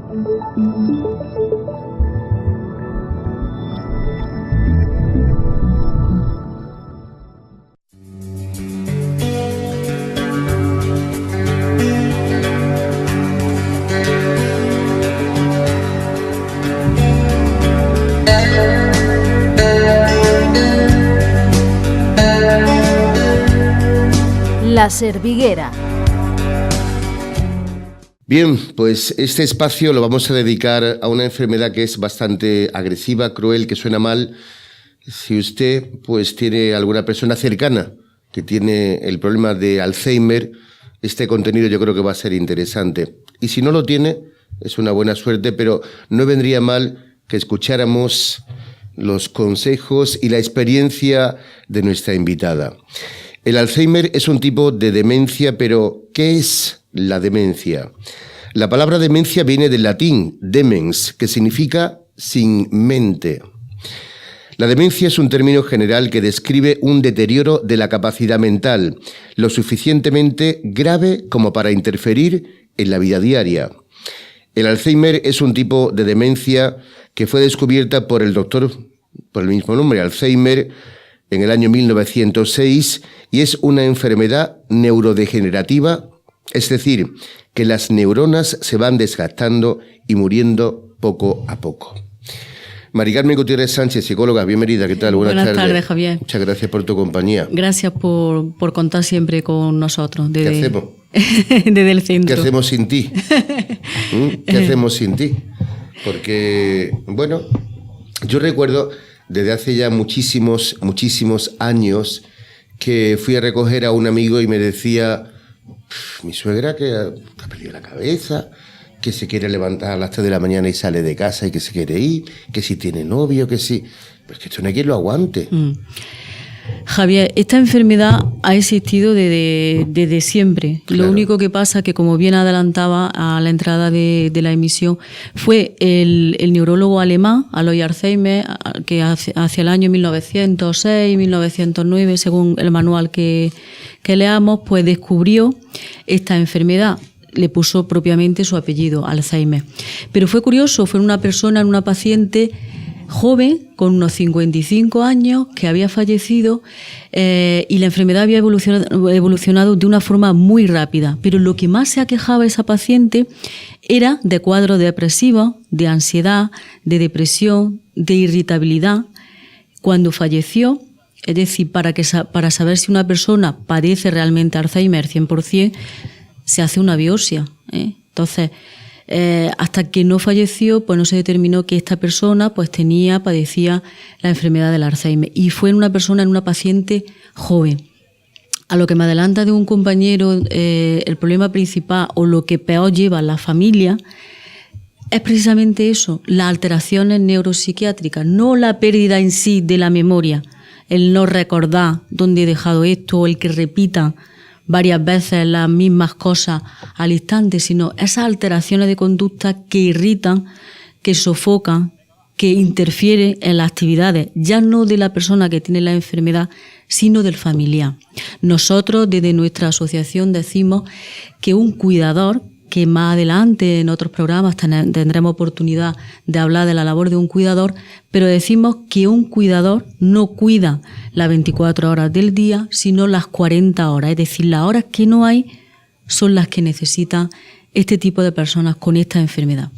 La Serviguera. Bien, pues este espacio lo vamos a dedicar a una enfermedad que es bastante agresiva, cruel, que suena mal. Si usted pues tiene alguna persona cercana que tiene el problema de Alzheimer, este contenido yo creo que va a ser interesante. Y si no lo tiene, es una buena suerte, pero no vendría mal que escucháramos los consejos y la experiencia de nuestra invitada. El Alzheimer es un tipo de demencia, pero ¿qué es la demencia? La palabra demencia viene del latín demens, que significa sin mente. La demencia es un término general que describe un deterioro de la capacidad mental, lo suficientemente grave como para interferir en la vida diaria. El Alzheimer es un tipo de demencia que fue descubierta por el doctor, por el mismo nombre, Alzheimer, en el año 1906, y es una enfermedad neurodegenerativa, es decir, que las neuronas se van desgastando y muriendo poco a poco. Mari Carmen Gutiérrez Sánchez, psicóloga, bienvenida, ¿qué tal? Buenas tardes, Javier. Muchas gracias por tu compañía. Gracias por contar siempre con nosotros. ¿Qué hacemos? Desde el centro. ¿Qué hacemos sin ti? ¿Qué hacemos sin ti? Porque, bueno, yo recuerdo desde hace ya muchísimos años que fui a recoger a un amigo y me decía, mi suegra que ha perdido la cabeza, que se quiere levantar a las 3 de la mañana y sale de casa y que se quiere ir, que si tiene novio, que si... Pero es que esto no hay quien lo aguante. Javier, esta enfermedad ha existido desde siempre. Claro. Lo único que pasa que, como bien adelantaba a la entrada de la emisión, fue el neurólogo alemán, Alois Alzheimer, que hacia el año 1906, 1909, según el manual que leamos, pues descubrió esta enfermedad. Le puso propiamente su apellido, Alzheimer. Pero fue curioso, fue una paciente joven, con unos 55 años, que había fallecido y la enfermedad había evolucionado de una forma muy rápida. Pero lo que más se aquejaba esa paciente era de cuadros depresivos, de ansiedad, de depresión, de irritabilidad. Cuando falleció, es decir, para saber si una persona padece realmente Alzheimer 100%, se hace una biopsia. Entonces, hasta que no falleció, pues no se determinó que esta persona pues padecía la enfermedad del Alzheimer. Y fue en una paciente joven. A lo que me adelanta de un compañero, el problema principal o lo que peor lleva a la familia es precisamente eso, las alteraciones neuropsiquiátricas, no la pérdida en sí de la memoria, el no recordar dónde he dejado esto o el que repita varias veces las mismas cosas al instante, sino esas alteraciones de conducta que irritan, que sofocan, que interfieren en las actividades, ya no de la persona que tiene la enfermedad, sino del familiar. Nosotros desde nuestra asociación decimos que un cuidador, que más adelante en otros programas tendremos oportunidad de hablar de la labor de un cuidador, pero decimos que un cuidador no cuida las 24 horas del día, sino las 40 horas. Es decir, las horas que no hay son las que necesitan este tipo de personas con esta enfermedad.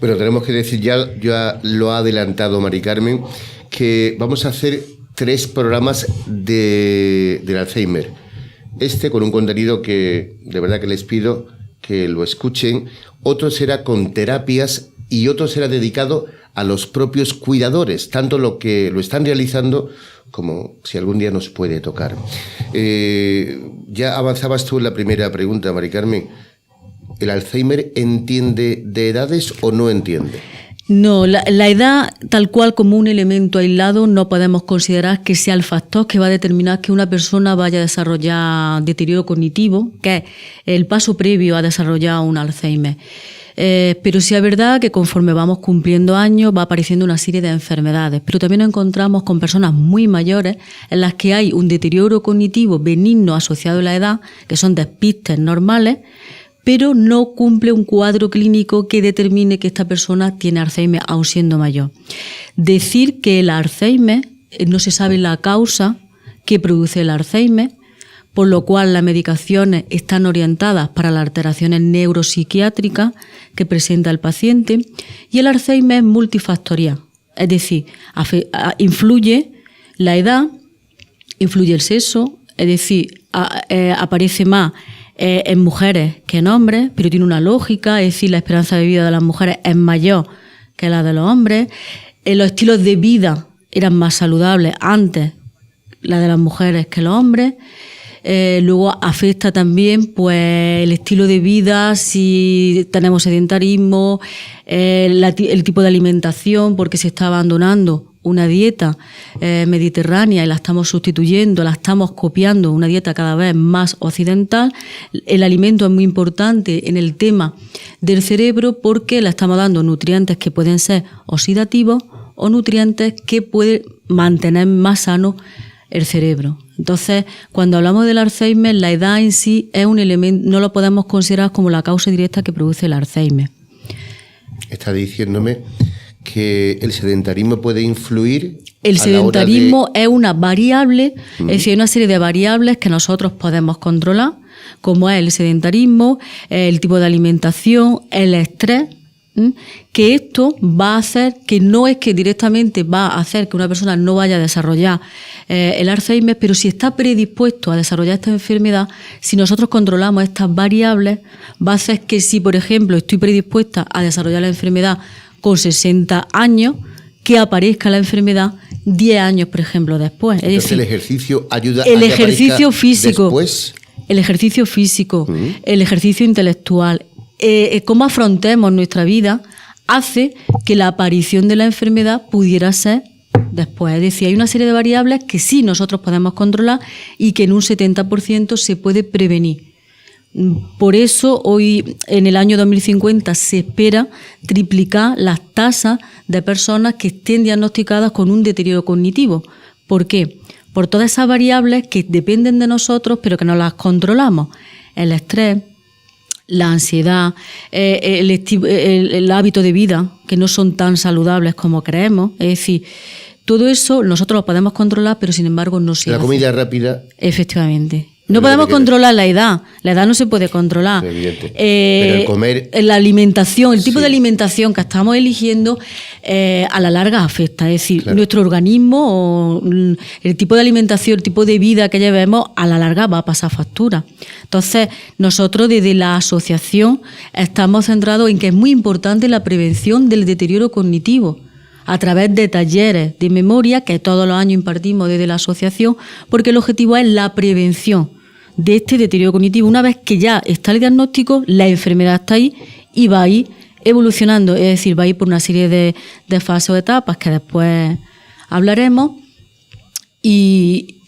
Bueno, tenemos que decir, ya lo ha adelantado Mari Carmen, que vamos a hacer 3 programas del Alzheimer. Con un contenido que de verdad que les pido que lo escuchen. Otro será con terapias y otro será dedicado a los propios cuidadores, tanto lo que lo están realizando como si algún día nos puede tocar. Ya avanzabas tú en la primera pregunta, Mari Carmen. ¿El Alzheimer entiende de edades o no entiende? No, la edad tal cual como un elemento aislado no podemos considerar que sea el factor que va a determinar que una persona vaya a desarrollar deterioro cognitivo, que es el paso previo a desarrollar un Alzheimer. Pero sí es verdad que conforme vamos cumpliendo años va apareciendo una serie de enfermedades, pero también nos encontramos con personas muy mayores en las que hay un deterioro cognitivo benigno asociado a la edad, que son despistes normales, pero no cumple un cuadro clínico que determine que esta persona tiene Alzheimer, aun siendo mayor. Decir que el Alzheimer, no se sabe la causa que produce el Alzheimer, por lo cual las medicaciones están orientadas para las alteraciones neuropsiquiátricas que presenta el paciente, y el Alzheimer es multifactorial, es decir, influye la edad, influye el sexo, es decir, aparece más en mujeres que en hombres, pero tiene una lógica, es decir, la esperanza de vida de las mujeres es mayor que la de los hombres. Los estilos de vida eran más saludables antes, la de las mujeres que los hombres. Luego afecta también pues el estilo de vida, si tenemos sedentarismo, el tipo de alimentación, porque se está abandonando una dieta mediterránea y la estamos sustituyendo, la estamos copiando, una dieta cada vez más occidental. El alimento es muy importante en el tema del cerebro porque le estamos dando nutrientes que pueden ser oxidativos o nutrientes que pueden mantener más sano el cerebro. Entonces, cuando hablamos del Alzheimer, la edad en sí es un elemento, no lo podemos considerar como la causa directa que produce el Alzheimer. Está diciéndome que el sedentarismo puede influir. El sedentarismo es una variable, es decir, hay una serie de variables que nosotros podemos controlar, como es el sedentarismo, el tipo de alimentación, el estrés, que esto va a hacer que no es que directamente va a hacer que una persona no vaya a desarrollar el Alzheimer, pero si está predispuesto a desarrollar esta enfermedad, si nosotros controlamos estas variables, va a hacer que si, por ejemplo, estoy predispuesta a desarrollar la enfermedad con 60 años, que aparezca la enfermedad 10 años, por ejemplo, después. Entonces, es decir, el ejercicio ayuda el a ejercicio físico, después. El ejercicio físico, el ejercicio intelectual, cómo afrontemos nuestra vida, hace que la aparición de la enfermedad pudiera ser después. Es decir, hay una serie de variables que sí nosotros podemos controlar y que en un 70% se puede prevenir. Por eso hoy, en el año 2050, se espera triplicar las tasas de personas que estén diagnosticadas con un deterioro cognitivo. ¿Por qué? Por todas esas variables que dependen de nosotros, pero que no las controlamos. El estrés, la ansiedad, el hábito de vida, que no son tan saludables como creemos. Es decir, todo eso nosotros lo podemos controlar, pero sin embargo no se hace. La comida rápida. Efectivamente. No podemos controlar la edad no se puede controlar. Evidente. Pero el comer. La alimentación, el tipo de alimentación que estamos eligiendo a la larga afecta. Es decir, nuestro organismo, el tipo de alimentación, el tipo de vida que llevemos, a la larga va a pasar factura. Entonces, nosotros desde la asociación estamos centrados en que es muy importante la prevención del deterioro cognitivo, a través de talleres de memoria que todos los años impartimos desde la asociación, porque el objetivo es la prevención de este deterioro cognitivo. Una vez que ya está el diagnóstico, la enfermedad está ahí y va a ir evolucionando, es decir, va a ir por una serie de fases o etapas que después hablaremos, y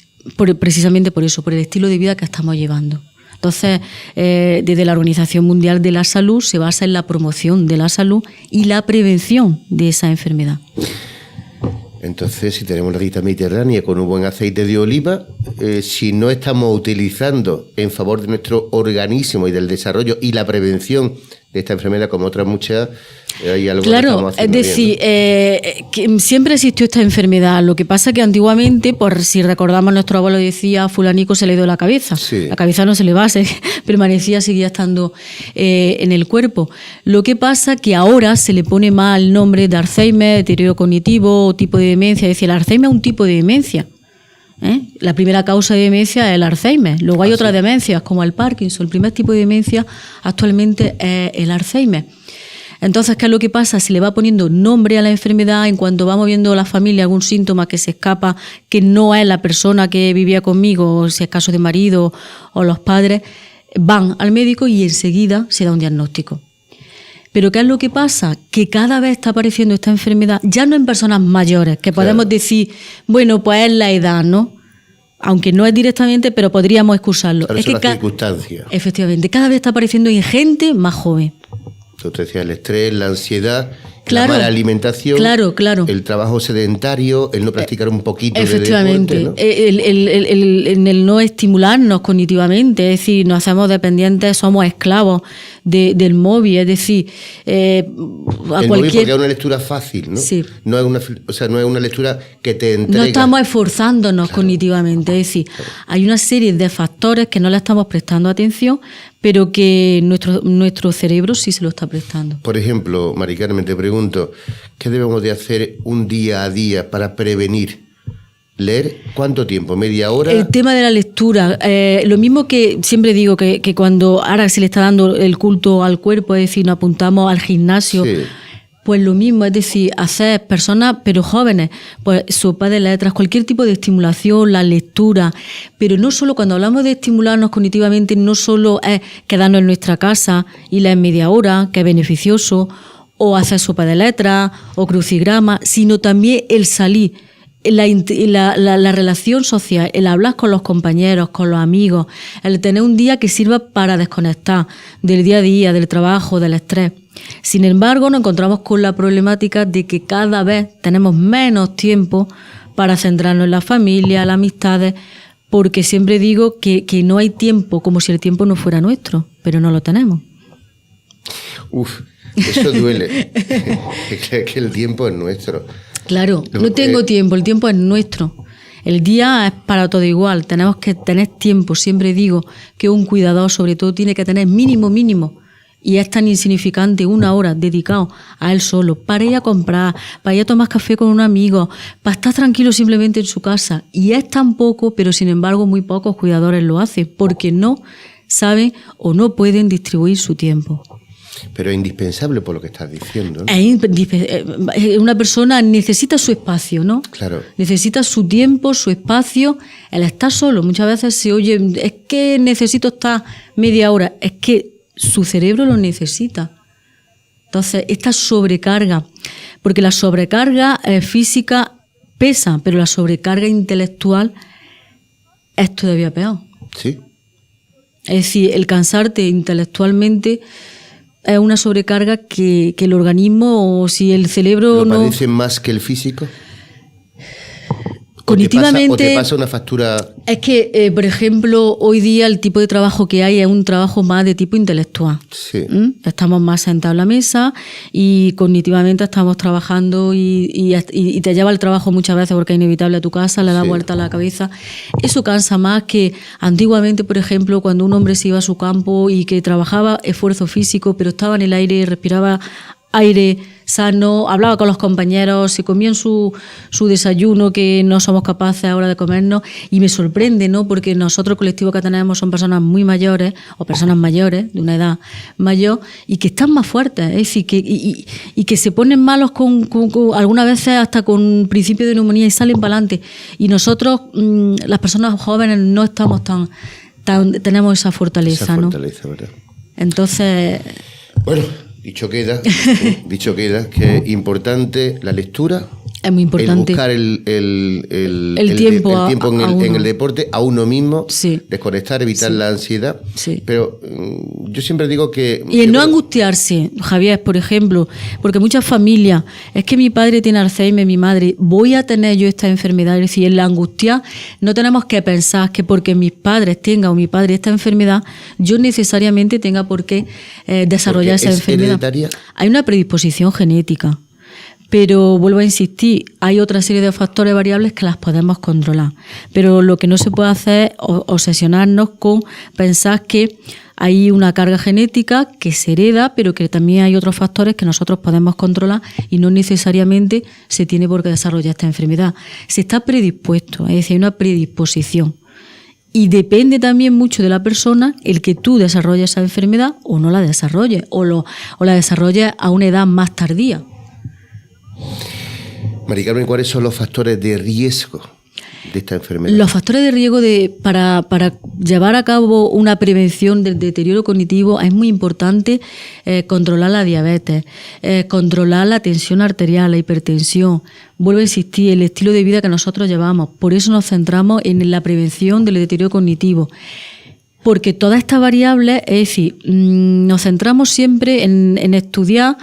precisamente por eso, por el estilo de vida que estamos llevando. Entonces, desde la Organización Mundial de la Salud se basa en la promoción de la salud y la prevención de esa enfermedad. Entonces, si tenemos la dieta mediterránea con un buen aceite de oliva, si no estamos utilizando en favor de nuestro organismo y del desarrollo y la prevención de esta enfermedad, como otras muchas, hay algo que estamos haciendo. Es decir, que siempre existió esta enfermedad. Lo que pasa es que antiguamente, por si recordamos, nuestro abuelo decía, fulanico se le dio la cabeza. Sí. La cabeza no se le va, permanecía, seguía estando en el cuerpo. Lo que pasa es que ahora se le pone más el nombre de Alzheimer, deterioro cognitivo, tipo de demencia. Es decir, el Alzheimer es un tipo de demencia. La primera causa de demencia es el Alzheimer. Luego hay otras demencias como el Parkinson. El primer tipo de demencia actualmente es el Alzheimer. Entonces, ¿qué es lo que pasa? Se le va poniendo nombre a la enfermedad. En cuanto vamos viendo la familia algún síntoma que se escapa, que no es la persona que vivía conmigo, si es caso de marido o los padres, van al médico y enseguida se da un diagnóstico. Pero ¿qué es lo que pasa? Que cada vez está apareciendo esta enfermedad, ya no en personas mayores, que podemos decir, bueno, pues es la edad, ¿no? Aunque no es directamente, pero podríamos excusarlo. Es que circunstancia. Efectivamente, cada vez está apareciendo en gente más joven. Usted decía el estrés, la ansiedad Claro, la mala alimentación, claro. el trabajo sedentario, el no practicar un poquito efectivamente, de deporte, ¿no? En el no estimularnos cognitivamente, es decir, nos hacemos dependientes, somos esclavos del móvil, es decir, el móvil porque es una lectura fácil, ¿no? Sí. No es una lectura que te entrega. No estamos esforzándonos cognitivamente, es decir, hay una serie de factores que no le estamos prestando atención, pero que nuestro cerebro sí se lo está prestando. Por ejemplo, Mari Carmen, te pregunto, ¿qué debemos de hacer un día a día para prevenir? ¿Leer cuánto tiempo? ¿Media hora? El tema de la lectura, lo mismo que siempre digo, que cuando ahora se le está dando el culto al cuerpo, es decir, nos apuntamos al gimnasio, sí. Pues lo mismo, es decir, hacer personas, pero jóvenes, pues sopa de letras, cualquier tipo de estimulación, la lectura, pero no solo cuando hablamos de estimularnos cognitivamente, no solo es quedarnos en nuestra casa y leer media hora, que es beneficioso, o hacer sopa de letras, o crucigrama, sino también el salir, la relación social, el hablar con los compañeros, con los amigos, el tener un día que sirva para desconectar del día a día, del trabajo, del estrés. Sin embargo, nos encontramos con la problemática de que cada vez tenemos menos tiempo para centrarnos en la familia, las amistades, porque siempre digo que no hay tiempo, como si el tiempo no fuera nuestro, pero no lo tenemos. Uf, eso duele, que el tiempo es nuestro. Claro, no tengo tiempo, el tiempo es nuestro. El día es para todo igual, tenemos que tener tiempo. Siempre digo que un cuidador sobre todo tiene que tener mínimo, y es tan insignificante 1 hora dedicado a él solo, para ir a comprar, para ir a tomar café con un amigo, para estar tranquilo simplemente en su casa. Y es tan poco, pero sin embargo muy pocos cuidadores lo hacen, porque no saben o no pueden distribuir su tiempo. Pero es indispensable por lo que estás diciendo, ¿no? Una persona necesita su espacio, ¿no? Claro. Necesita su tiempo, su espacio, el estar solo. Muchas veces se oye, es que necesito estar media hora, es que su cerebro lo necesita. Entonces, esta sobrecarga, porque la sobrecarga física pesa, pero la sobrecarga intelectual es todavía peor. Sí. Es decir, el cansarte intelectualmente es una sobrecarga que el organismo, o si el cerebro ¿Lo padece más que el físico? Cognitivamente, ¿O te pasa una factura? Es que, por ejemplo, hoy día el tipo de trabajo que hay es un trabajo más de tipo intelectual. Sí. Estamos más sentados a la mesa y cognitivamente estamos trabajando y te lleva el trabajo muchas veces porque es inevitable a tu casa, le da vuelta a la cabeza. Eso cansa más que antiguamente, por ejemplo, cuando un hombre se iba a su campo y que trabajaba esfuerzo físico, pero estaba en el aire, respiraba aire sano, hablaba con los compañeros, se comían su desayuno que no somos capaces ahora de comernos, y me sorprende, ¿no? Porque nosotros el colectivo que tenemos son personas muy mayores o personas mayores, de una edad mayor, y que están más fuertes, es decir, y que se ponen malos con algunas veces hasta con principio de neumonía y salen para adelante. Y nosotros, las personas jóvenes, no estamos tan tenemos esa fortaleza, ¿no? ¿Verdad? Entonces... Bueno, dicho queda que es importante la lectura. Es muy importante. El buscar el tiempo en el deporte, a uno mismo, sí. Desconectar, evitar la ansiedad. Sí. Pero yo siempre digo que... Y el no angustiarse, Javier, por ejemplo, porque muchas familias, es que mi padre tiene Alzheimer, mi madre, voy a tener yo esta enfermedad. Es decir, en la angustia no tenemos que pensar que porque mis padres tengan o mi padre esta enfermedad, yo necesariamente tenga por qué desarrollar esa enfermedad. ¿Hereditaria? Hay una predisposición genética. Pero vuelvo a insistir, hay otra serie de factores variables que las podemos controlar. Pero lo que no se puede hacer es obsesionarnos con pensar que hay una carga genética que se hereda, pero que también hay otros factores que nosotros podemos controlar y no necesariamente se tiene por qué desarrollar esta enfermedad. Se está predispuesto, es decir, hay una predisposición. Y depende también mucho de la persona el que tú desarrolles esa enfermedad o no la desarrolles, o la desarrolles a una edad más tardía. Mari Carmen, ¿cuáles son los factores de riesgo de esta enfermedad? Los factores de riesgo para llevar a cabo una prevención del deterioro cognitivo es muy importante controlar la diabetes, controlar la tensión arterial, la hipertensión. Vuelvo a insistir, el estilo de vida que nosotros llevamos. Por eso nos centramos en la prevención del deterioro cognitivo. Porque todas estas variables, es decir, nos centramos siempre en estudiar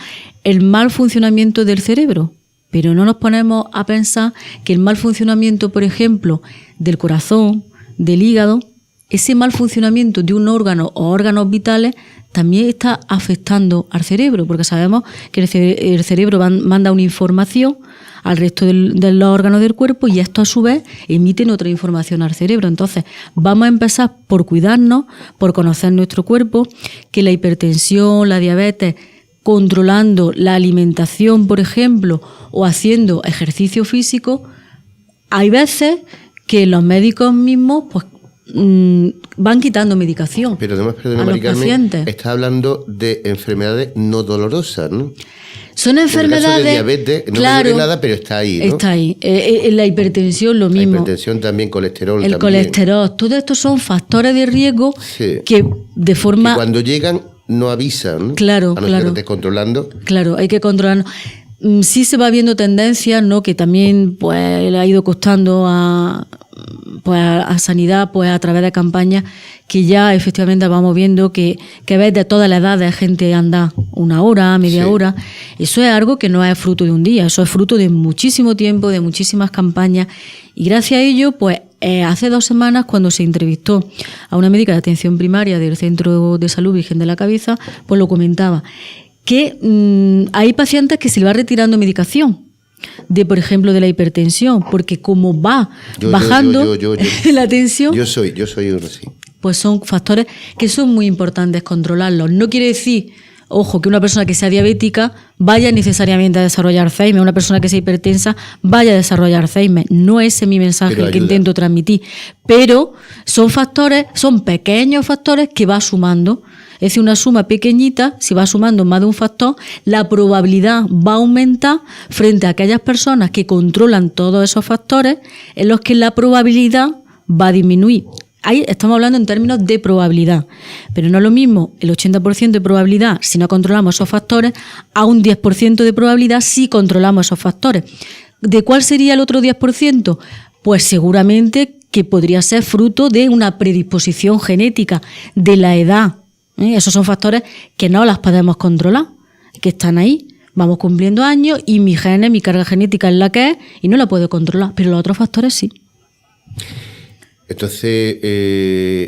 el mal funcionamiento del cerebro, pero no nos ponemos a pensar que el mal funcionamiento, por ejemplo, del corazón, del hígado, ese mal funcionamiento de un órgano o órganos vitales también está afectando al cerebro, porque sabemos que el cerebro manda una información al resto de los órganos del cuerpo y esto a su vez emiten otra información al cerebro. Entonces vamos a empezar por cuidarnos, por conocer nuestro cuerpo, que la hipertensión, la diabetes, controlando la alimentación, por ejemplo, o haciendo ejercicio físico, hay veces que los médicos mismos pues van quitando medicación. Pero además, perdona, a los Mari Carmen, pacientes. está hablando de enfermedades no dolorosas, ¿no? Son enfermedades. En el caso de diabetes, no claro, me duele nada, pero está ahí, ¿no? Está ahí. La hipertensión, lo La mismo. hipertensión también, colesterol El también. colesterol. Todos estos son factores de riesgo Sí. que de forma. Que cuando llegan no avisan, ¿no? Claro, a no claro. ser descontrolando. Claro, hay que controlarnos. Sí se va viendo tendencias, ¿no? Que también pues le ha ido costando a Sanidad, pues a través de campañas, que ya efectivamente vamos viendo que ves de todas las edades gente anda una hora, media Sí. hora. Eso es algo que no es fruto de un día, eso es fruto de muchísimo tiempo, de muchísimas campañas. Y gracias a ello, pues hace 2 semanas, cuando se entrevistó a una médica de atención primaria del Centro de Salud Virgen de la Cabeza, pues lo comentaba, que hay pacientes que se le va retirando medicación, por ejemplo, de la hipertensión, porque como va bajando la tensión, Yo soy uno, sí. pues son factores que son muy importantes controlarlos. No quiere decir, ojo, que una persona que sea diabética vaya necesariamente a desarrollar Alzheimer, una persona que sea hipertensa vaya a desarrollar Alzheimer. No ese es mi mensaje Pero el que ayuda. intento transmitir. Pero son factores, son pequeños factores que va sumando. Es decir, una suma pequeñita, si va sumando más de un factor, la probabilidad va a aumentar frente a aquellas personas que controlan todos esos factores, en los que la probabilidad va a disminuir. Ahí estamos hablando en términos de probabilidad, pero no es lo mismo el 80% de probabilidad si no controlamos esos factores a un 10% de probabilidad si controlamos esos factores. ¿De cuál sería el otro 10%? Pues seguramente que podría ser fruto de una predisposición genética, de la edad. Esos son factores que no las podemos controlar, que están ahí. Vamos cumpliendo años y mi genes, mi carga genética es la que es y no la puedo controlar, pero los otros factores sí. Entonces,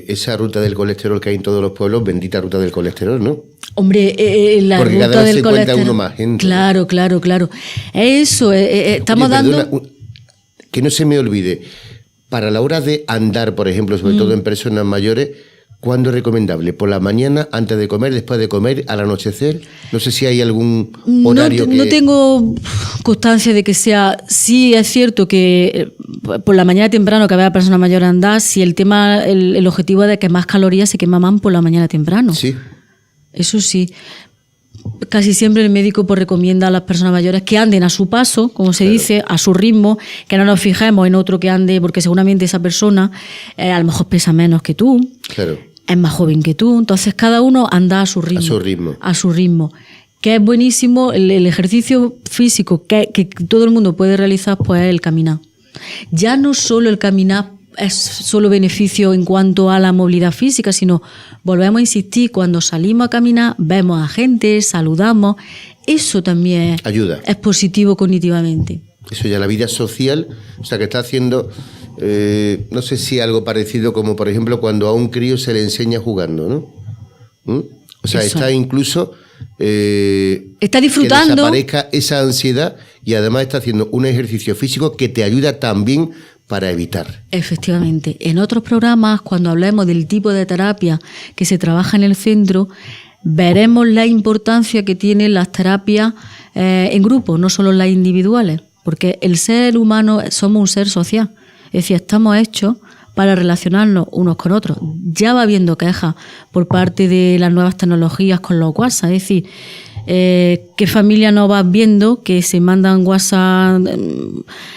esa ruta del colesterol que hay en todos los pueblos, bendita ruta del colesterol, ¿no? Hombre, la Porque ruta cada vez del se encuentra colesterol. uno más gente. Claro. Eso, estamos Oye, dando. perdona, que no se me olvide, para la hora de andar, por ejemplo, sobre todo en personas mayores, ¿cuándo es recomendable? ¿Por la mañana, antes de comer, después de comer, al anochecer? No sé si hay algún horario No tengo constancia de que sea. Sí es cierto que por la mañana temprano que vea a persona mayor andar, si el objetivo es de que más calorías se quemaban por la mañana temprano. Sí. Eso sí. Casi siempre el médico pues recomienda a las personas mayores que anden a su paso, como se dice, a su ritmo, que no nos fijemos en otro que ande, porque seguramente esa persona a lo mejor pesa menos que tú, Claro. es más joven que tú, entonces cada uno anda a su ritmo. A su ritmo. A su ritmo. Que es buenísimo, el ejercicio físico que todo el mundo puede realizar, pues es el caminar. Ya no solo el caminar es solo beneficio en cuanto a la movilidad física, sino, volvemos a insistir, cuando salimos a caminar, vemos a gente, saludamos, eso también Ayuda. es positivo cognitivamente. Eso ya, la vida social, o sea, que está haciendo, no sé si algo parecido como, por ejemplo, cuando a un crío se le enseña jugando, ¿no? ¿Mm? O sea, Eso. está incluso... Está disfrutando. Que desaparezca esa ansiedad y además está haciendo un ejercicio físico que te ayuda también para evitar. Efectivamente. En otros programas, cuando hablemos del tipo de terapia que se trabaja en el centro, veremos la importancia que tienen las terapias en grupo, no solo las individuales, porque el ser humano somos un ser social, es decir, estamos hechos para relacionarnos unos con otros. Ya va habiendo quejas por parte de las nuevas tecnologías con los WhatsApp, es decir, ¿qué familia no vas viendo que se mandan WhatsApp?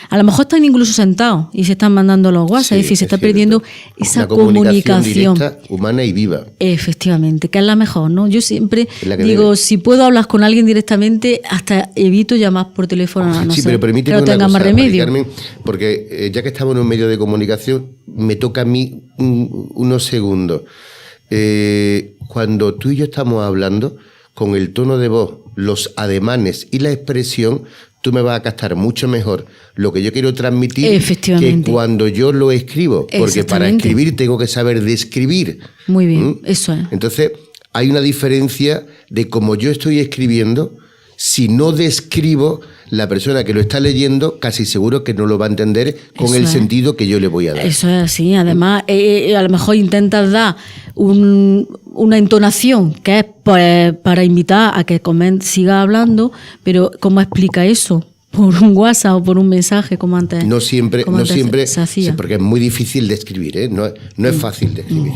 A lo mejor están incluso sentados y se están mandando los WhatsApp, Sí, es decir, se es está cierto. perdiendo esa Una comunicación directa, humana y viva. Efectivamente, que es la mejor, ¿no? Yo siempre Es la que digo, debe. si puedo hablar con alguien directamente, hasta evito llamar por teléfono, a no Sí, ser pero que permíteme no una tenga cosa, más Mari remedio. Carmen, porque ya que estamos en un medio de comunicación, me toca a mí unos segundos. Cuando tú y yo estamos hablando, con el tono de voz, los ademanes y la expresión, tú me vas a captar mucho mejor lo que yo quiero transmitir que cuando yo lo escribo. Porque para escribir tengo que saber describir. Muy bien, eso es. Entonces, hay una diferencia de cómo yo estoy escribiendo. Si no describo, la persona que lo está leyendo casi seguro que no lo va a entender con el sentido que yo le voy a dar. Eso es así. Además, a lo mejor intentas dar una entonación que es pues, para invitar a que siga hablando, pero ¿cómo explica eso? ¿Por un WhatsApp o por un mensaje como antes? No siempre se hacía. Sí, porque es muy difícil de escribir, ¿eh? No es fácil de escribir.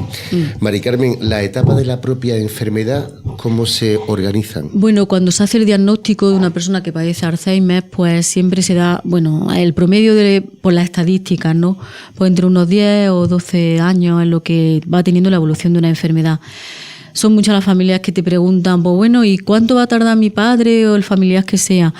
Mari Carmen, la etapa de la propia enfermedad, ¿cómo se organizan? Bueno, cuando se hace el diagnóstico de una persona que padece Alzheimer, pues siempre se da, bueno, el promedio por las estadísticas, ¿no? Pues entre unos 10 o 12 años es lo que va teniendo la evolución de una enfermedad. Son muchas las familias que te preguntan, pues bueno, ¿y cuánto va a tardar mi padre o el familiar que sea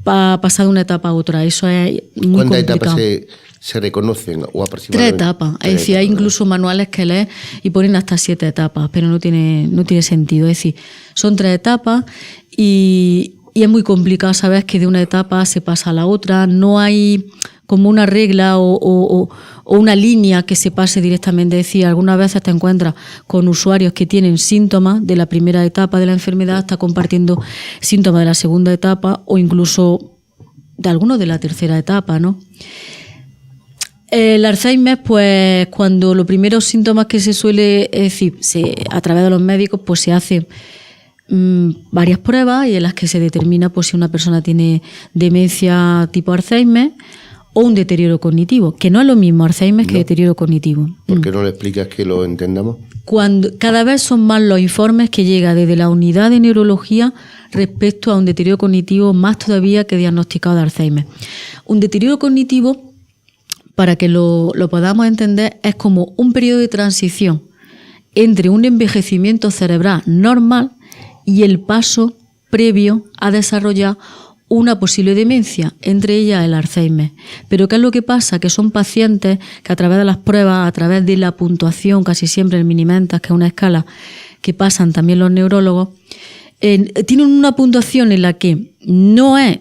para pasar de una etapa a otra? Eso es muy complicado. ¿Cuántas etapas se reconocen o aproximadamente? 3 etapas. Es decir, hay incluso manuales que lees y ponen hasta 7 etapas, pero no tiene sentido. Es decir, son 3 etapas y es muy complicado saber que de una etapa se pasa a la otra. No hay como una regla o una línea que se pase directamente. Es decir, algunas veces te encuentras con usuarios que tienen síntomas de la primera etapa de la enfermedad, está compartiendo síntomas de la segunda etapa o incluso de algunos de la tercera etapa, ¿no? El Alzheimer, pues cuando los primeros síntomas que se suele, es decir, a través de los médicos, pues se hacen varias pruebas y en las que se determina pues si una persona tiene demencia tipo Alzheimer o un deterioro cognitivo, que no es lo mismo Alzheimer que deterioro cognitivo. ¿Por qué no le explicas que lo entendamos? Cada vez son más los informes que llegan desde la unidad de neurología respecto a un deterioro cognitivo, más todavía que diagnosticado de Alzheimer. Un deterioro cognitivo, para que lo podamos entender, es como un periodo de transición entre un envejecimiento cerebral normal y el paso previo a desarrollar una posible demencia, entre ellas el Alzheimer. Pero ¿qué es lo que pasa? Que son pacientes que a través de las pruebas, a través de la puntuación, casi siempre el Minimentas, que es una escala que pasan también los neurólogos, tienen una puntuación en la que no es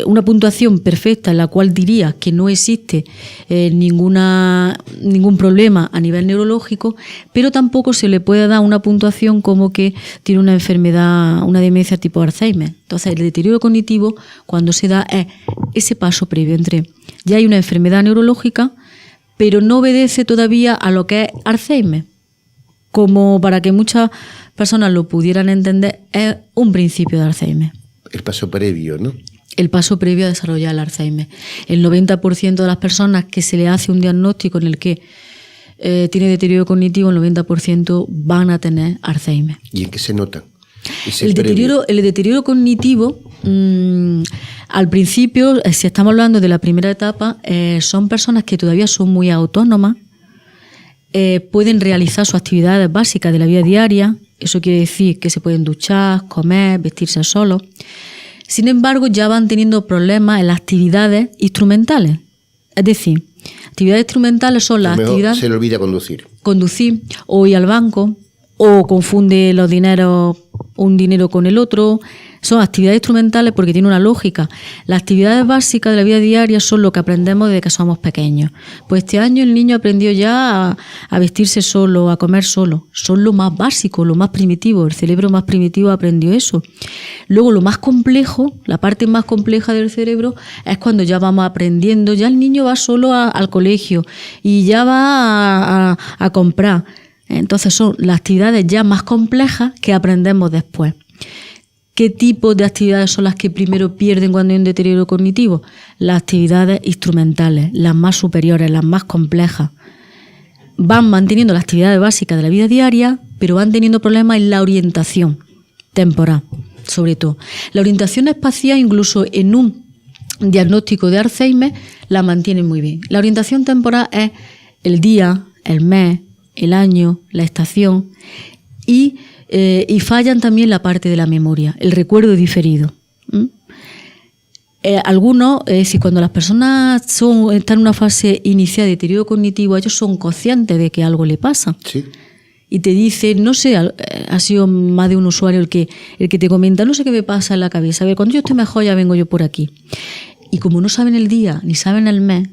una puntuación perfecta, en la cual diría que no existe ningún problema a nivel neurológico, pero tampoco se le puede dar una puntuación como que tiene una enfermedad, una demencia tipo Alzheimer. Entonces, el deterioro cognitivo, cuando se da, es ese paso previo entre ya hay una enfermedad neurológica, pero no obedece todavía a lo que es Alzheimer. Como para que muchas personas lo pudieran entender, es un principio de Alzheimer. El paso previo, ¿no? El paso previo a desarrollar el Alzheimer. El 90% de las personas que se le hace un diagnóstico en el que tiene deterioro cognitivo, el 90% van a tener Alzheimer. ¿Y en qué se nota? El deterioro cognitivo, al principio, si estamos hablando de la primera etapa, son personas que todavía son muy autónomas, pueden realizar sus actividades básicas de la vida diaria. Eso quiere decir que se pueden duchar, comer, vestirse solos. Sin embargo, ya van teniendo problemas en las actividades instrumentales. Es decir, actividades instrumentales son las actividades... Se le olvida conducir. Conducir, o ir al banco, o confunde un dinero con el otro. Son actividades instrumentales porque tiene una lógica. Las actividades básicas de la vida diaria son lo que aprendemos desde que somos pequeños. Pues este año el niño aprendió ya a vestirse solo, a comer solo. Son lo más básico, lo más primitivo. El cerebro más primitivo aprendió eso. Luego lo más complejo, la parte más compleja del cerebro, es cuando ya vamos aprendiendo. Ya el niño va solo al colegio y ya va a comprar. Entonces son las actividades ya más complejas que aprendemos después. ¿Qué tipo de actividades son las que primero pierden cuando hay un deterioro cognitivo? Las actividades instrumentales, las más superiores, las más complejas. Van manteniendo las actividades básicas de la vida diaria, pero van teniendo problemas en la orientación temporal, sobre todo. La orientación espacial, incluso en un diagnóstico de Alzheimer, la mantienen muy bien. La orientación temporal es el día, el mes, el año, la estación y fallan también la parte de la memoria, el recuerdo diferido. Algunos, si cuando las personas están en una fase inicial de deterioro cognitivo, ellos son conscientes de que algo le pasa. Sí. y te dice, no sé, ha sido más de un usuario el que te comenta, no sé qué me pasa en la cabeza, a ver, cuando yo esté mejor ya vengo yo por aquí. Y como no saben el día ni saben el mes,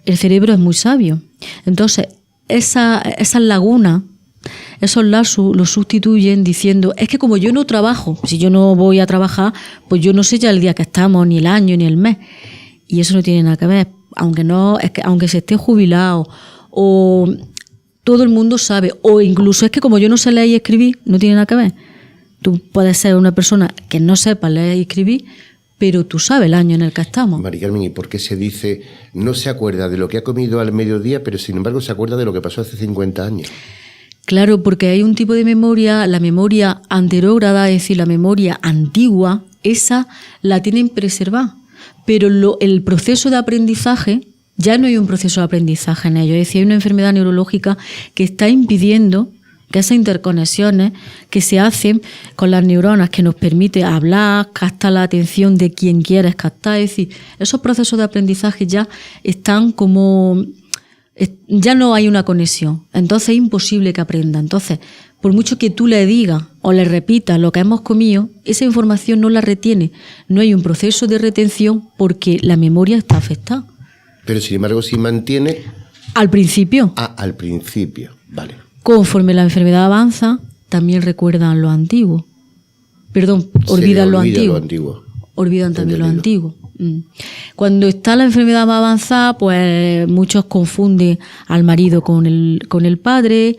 el cerebro es muy sabio. Entonces, esas lagunas, esos lazos los sustituyen diciendo, es que como yo no trabajo, si yo no voy a trabajar, pues yo no sé ya el día que estamos, ni el año, ni el mes. Y eso no tiene nada que ver, aunque se esté jubilado, o todo el mundo sabe, o incluso es que como yo no sé leer y escribir, no tiene nada que ver. Tú puedes ser una persona que no sepa leer y escribir, pero tú sabes el año en el que estamos. Mari Carmen, ¿y por qué se dice no se acuerda de lo que ha comido al mediodía, pero sin embargo se acuerda de lo que pasó hace 50 años? Claro, porque hay un tipo de memoria, la memoria anterógrada, es decir, la memoria antigua, esa la tienen preservada. Pero el proceso de aprendizaje, ya no hay un proceso de aprendizaje en ello. Es decir, hay una enfermedad neurológica que está impidiendo que esas interconexiones que se hacen con las neuronas, que nos permite hablar, captar la atención de quien quieres captar, es decir, esos procesos de aprendizaje ya están como... ya no hay una conexión, entonces es imposible que aprenda. Entonces, por mucho que tú le digas o le repitas lo que hemos comido, esa información no la retiene. No hay un proceso de retención porque la memoria está afectada. Pero sin embargo sí mantiene... Al principio. Al principio, vale. Conforme la enfermedad avanza, también recuerdan lo antiguo. Perdón, olvidan lo antiguo. Olvidan también lo antiguo. Cuando está la enfermedad más avanzada, pues muchos confunden al marido con el padre.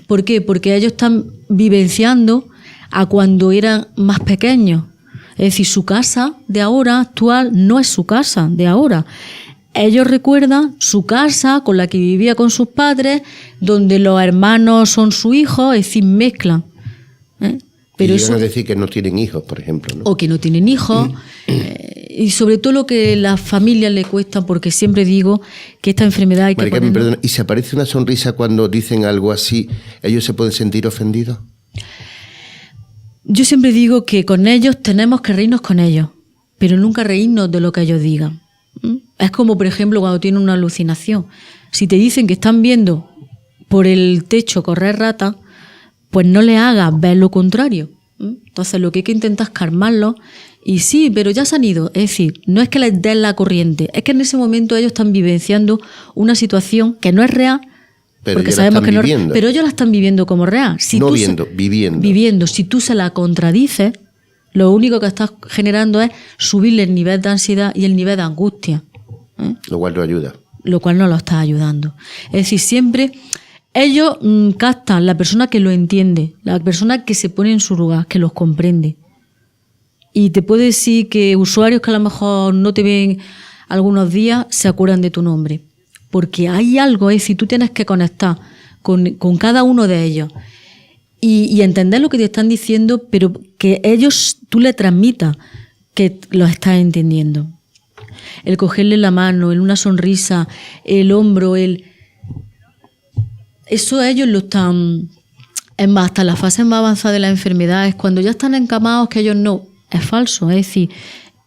¿Por qué? Porque ellos están vivenciando a cuando eran más pequeños. Es decir, su casa de ahora actual no es su casa de ahora. Ellos recuerdan su casa con la que vivía con sus padres, donde los hermanos son sus hijos, es decir, mezclan. Pero y llegan a decir que no tienen hijos, por ejemplo, ¿no? O que no tienen hijos. Y sobre todo lo que a las familias le cuesta, porque siempre digo que esta enfermedad hay que Mari Carmen, perdona, ¿y se aparece una sonrisa cuando dicen algo así? ¿Ellos se pueden sentir ofendidos? Yo siempre digo que con ellos tenemos que reírnos con ellos, pero nunca reírnos de lo que ellos digan. Es como, por ejemplo, cuando tienen una alucinación. Si te dicen que están viendo por el techo correr ratas, pues no le hagas ver lo contrario. Entonces lo que hay que intentar es calmarlos. Y sí, pero ya se han ido. Es decir, no es que les den la corriente, es que en ese momento ellos están vivenciando una situación que no es real, pero porque sabemos que no, viviendo. Pero ellos la están viviendo como real. Si no viendo, viviendo. Viviendo. Si tú se la contradices, lo único que estás generando es subirle el nivel de ansiedad y el nivel de angustia. Lo cual no ayuda. Lo cual no lo está ayudando. Es decir, siempre ellos captan la persona que lo entiende, la persona que se pone en su lugar, que los comprende. Y te puedo decir que usuarios que a lo mejor no te ven algunos días se acuerdan de tu nombre. Porque hay algo, es decir, tú tienes que conectar con cada uno de ellos y entender lo que te están diciendo, pero que ellos, tú le transmitas que los estás entendiendo. El cogerle la mano, una sonrisa, el hombro, eso ellos lo están... Es más, hasta la fase más avanzada de la enfermedad es cuando ya están encamados, que ellos no... Es falso, es decir,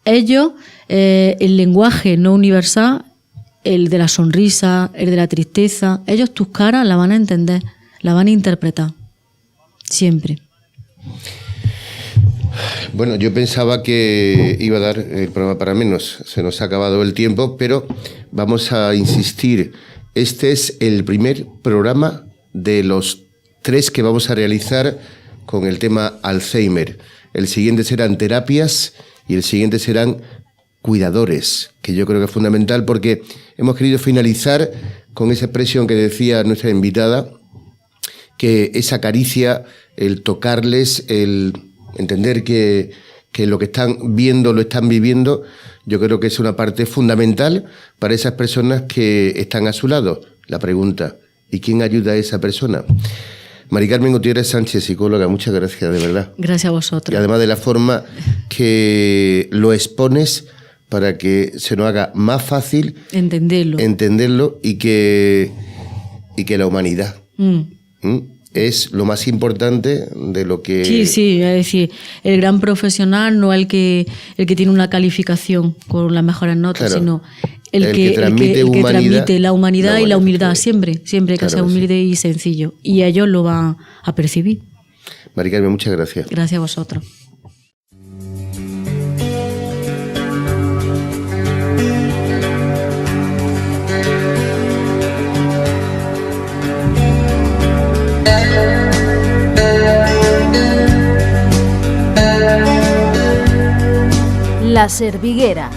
ellos, el lenguaje no universal, el de la sonrisa, el de la tristeza, ellos tus caras la van a entender, la van a interpretar, siempre. Bueno, yo pensaba que iba a dar el programa para menos, se nos ha acabado el tiempo, pero vamos a insistir. Este es el primer programa de los 3 que vamos a realizar con el tema Alzheimer. El siguiente serán terapias y el siguiente serán cuidadores, que yo creo que es fundamental porque hemos querido finalizar con esa expresión que decía nuestra invitada, que esa caricia, el tocarles, el entender que lo que están viendo lo están viviendo, yo creo que es una parte fundamental para esas personas que están a su lado. La pregunta, ¿y quién ayuda a esa persona? Mari Carmen Gutiérrez Sánchez, psicóloga, muchas gracias, de verdad. Gracias a vosotros. Y además de la forma que lo expones para que se nos haga más fácil entenderlo y que la humanidad es lo más importante de lo que... Sí, es decir, el gran profesional no es el que tiene una calificación con las mejores notas, claro, sino el que transmite el que humanidad, transmite la humanidad y la humildad, siempre que Claro sea que sí. humilde y sencillo. Y ellos lo van a percibir. Mari Carmen, muchas gracias. Gracias a vosotros. La Serviguera.